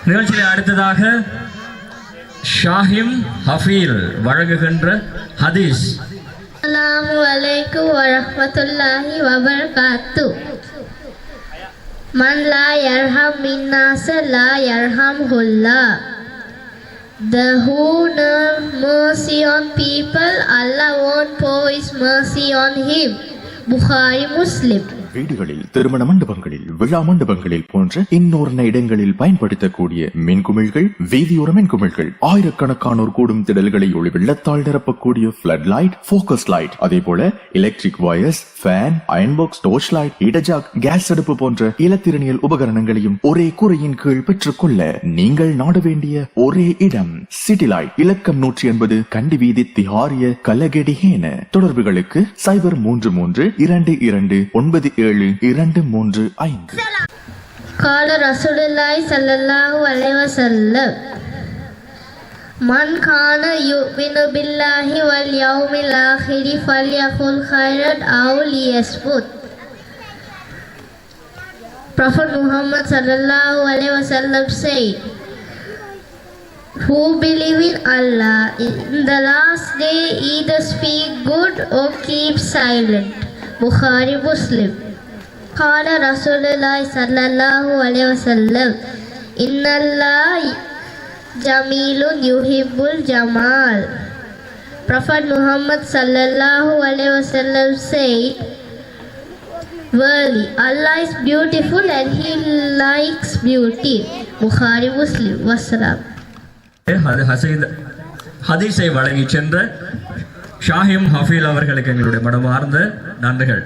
நிகழ்ச்சியில் அடுத்ததாக ஷாஹிம் ஹஃபீல் வழங்குகின்ற ஹதீஸ். அஸ்ஸலாமு அலைக்கும் வரஹ்மத்துல்லாஹி வபரகாத்து. மன் லா யர்ஹம் மின்னாஸ லா யர்ஹம்ஹுல்லாஹ். The who no mercy on people, Allah won't pour his mercy on him. Bukhari Muslim. வீடுகளில், திருமண மண்டபங்களில், விழா மண்டபங்களில் போன்ற இன்னொரு இடங்களில் பயன்படுத்தக்கூடிய மின்குமிழ்கள், வீதியோர மின்குமிழ்கள், ஆயிரக்கணக்கானோர் கூடும் திடல்களை ஒளி வெள்ளத்தால் நிரப்பக்கூடிய பிளட் லைட், போக்கஸ் லைட், அதே போல electric wires, fan, iron box, torch light, இடஜாக், கேஸ் அடுப்பு போன்ற இலத்திரனியல் உபகரணங்களையும் ஒரே கூரையின் கீழ் பெற்றுக்கொள்ள நீங்கள் நாட வேண்டிய ஒரே இடம் சிட்டி லைட். இலக்கம் 180 கண்டி வீதி, திஹாரிய, கலகெடிஹேன. தொடர்புகளுக்கு 0332297235. قال رسول الله صلى الله عليه وسلم من كان يؤمن بالله واليوم الآخر فليقل خيرا أو ليصمت. Prophet Muhammad sallallahu alaihi wasallam said, who believe in Allah in the last day either speak good or keep silent. Bukhari Muslim. قال رسول الله صلى الله عليه وسلم إن الله جميل يحب الجمال. Prophet Muhammad sallallahu alaihi wasallam said, verily Allah is beautiful and he likes beauty. Bukhari Muslim. Wassalam. ஹதீஸை வழங்கி சென்ற ஷாஹிம் ஹஃபீல் அவர்களுக்கு எங்களுடைய மனமார்ந்த நன்றிகள்.